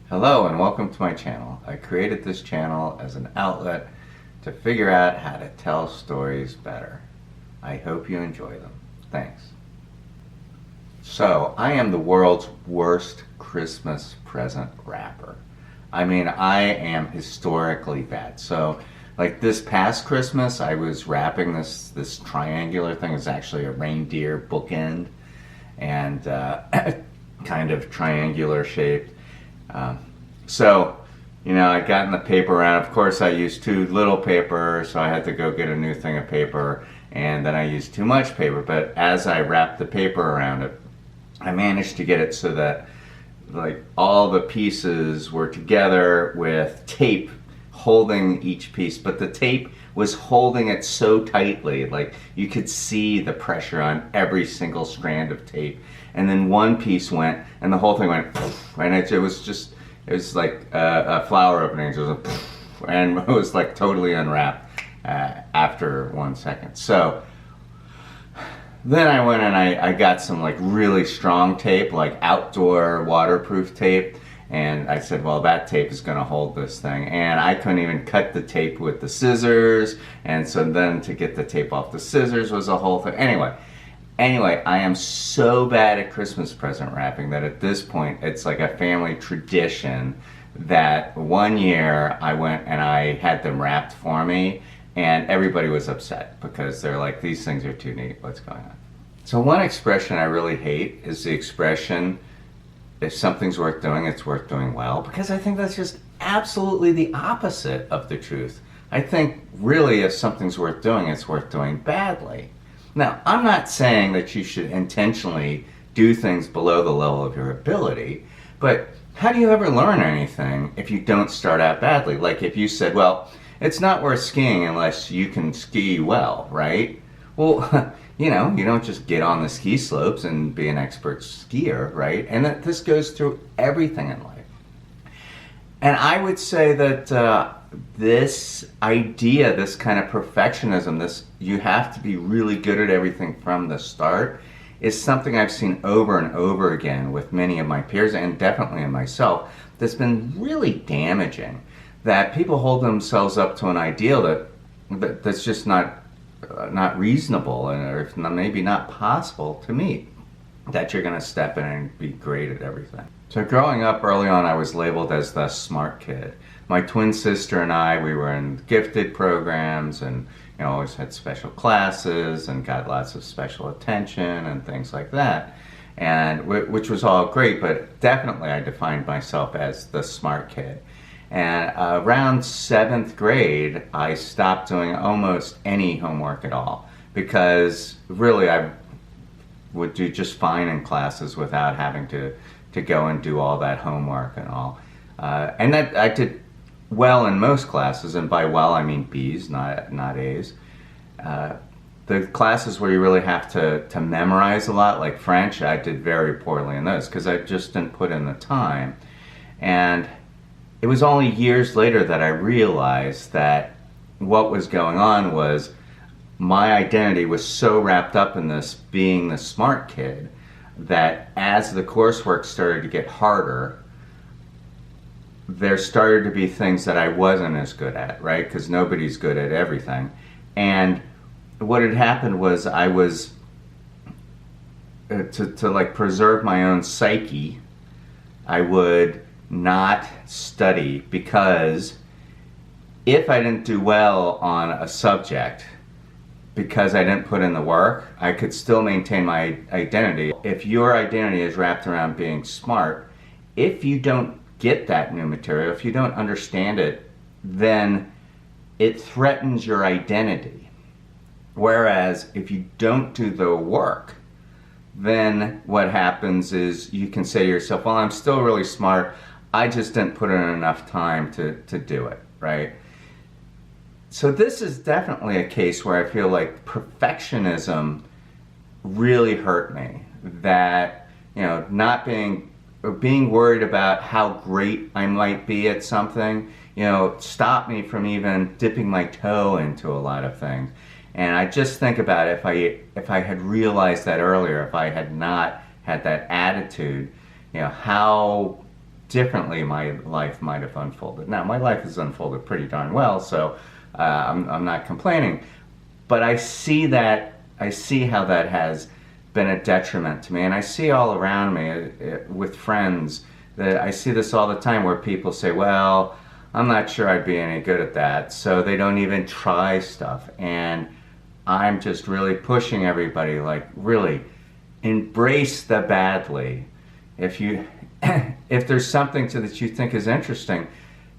Hello and welcome to my channel. I created this channel as an outlet to figure out how to tell stories better. I hope you enjoy them. Thanks. So, I am the world's worst Christmas present wrapper. I mean, I am historically bad. So, like this past Christmas, I was wrapping this triangular thing. It's actually a reindeer bookend and kind of triangular shaped. So, I got in the paper round. Of course, I used too little paper, so I had to go get a new thing of paper, and then I used too much paper. But as I wrapped the paper around it, I managed to get it so that like all the pieces were together with tape holding each piece, but the tape was holding it so tightly, like you could see the pressure on every single strand of tape. And then one piece went, and the whole thing went, and it was like a flower opening. So it was and it was like totally unwrapped after 1 second. So then I went and I got some like really strong tape, like outdoor waterproof tape. And I said, well, that tape is going to hold this thing. And I couldn't even cut the tape with the scissors. And so then to get the tape off the scissors was a whole thing. Anyway, I am so bad at Christmas present wrapping that at this point it's like a family tradition that one year I went and I had them wrapped for me, and everybody was upset because they're like, these things are too neat, what's going on? So one expression I really hate is the expression, if something's worth doing, it's worth doing well, because I think that's just absolutely the opposite of the truth. I think really if something's worth doing, it's worth doing badly. Now, I'm not saying that you should intentionally do things below the level of your ability, but how do you ever learn anything if you don't start out badly? Like if you said, well, it's not worth skiing unless you can ski well, right? Well, you don't just get on the ski slopes and be an expert skier, right? And that this goes through everything in life. And I would say that this idea, this kind of perfectionism, this you have to be really good at everything from the start, is something I've seen over and over again with many of my peers and definitely in myself that's been really damaging. That people hold themselves up to an ideal that's just not reasonable or maybe not possible to meet. That you're going to step in and be great at everything. So growing up early on, I was labeled as the smart kid. My twin sister and I, we were in gifted programs and always had special classes and got lots of special attention and things like that. And which was all great, but definitely I defined myself as the smart kid. And around 7th grade, I stopped doing almost any homework at all because really I would do just fine in classes without having to go and do all that homework and all. And that I did well in most classes, and by well I mean B's, not A's. The classes where you really have to memorize a lot, like French, I did very poorly in those because I just didn't put in the time. And it was only years later that I realized that what was going on was my identity was so wrapped up in this being the smart kid that as the coursework started to get harder, there started to be things that I wasn't as good at, right? Because nobody's good at everything. And what had happened was I was, to like preserve my own psyche, I would not study because if I didn't do well on a subject, because I didn't put in the work, I could still maintain my identity. If your identity is wrapped around being smart, if you don't get that new material, if you don't understand it, then it threatens your identity. Whereas if you don't do the work, then what happens is you can say to yourself, well, I'm still really smart, I just didn't put in enough time to do it, right? So this is definitely a case where I feel like perfectionism really hurt me. That, not being worried about how great I might be at something, stopped me from even dipping my toe into a lot of things. And I just think about if I had realized that earlier, if I had not had that attitude, how differently my life might have unfolded. Now, my life has unfolded pretty darn well, so I'm not complaining. But I see how that has been a detriment to me, and I see all around me with friends that I see this all the time where people say, well, I'm not sure I'd be any good at that, so they don't even try stuff. And I'm just really pushing everybody, like, really embrace the badly. If there's something that you think is interesting,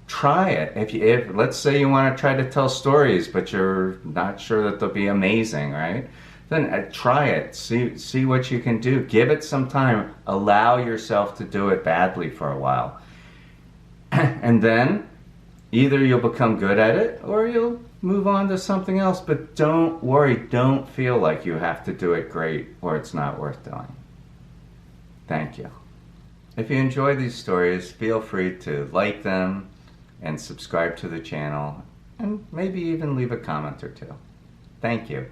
try it. If let's say you want to try to tell stories, but you're not sure that they'll be amazing, right? Then try it. See what you can do. Give it some time. Allow yourself to do it badly for a while, and then either you'll become good at it or you'll move on to something else. But don't worry. Don't feel like you have to do it great or it's not worth doing. Thank you. If you enjoy these stories, feel free to like them and subscribe to the channel, and maybe even leave a comment or two. Thank you.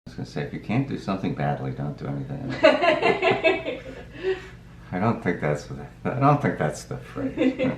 I was going to say, if you can't do something badly, don't do anything. I don't think that's the phrase.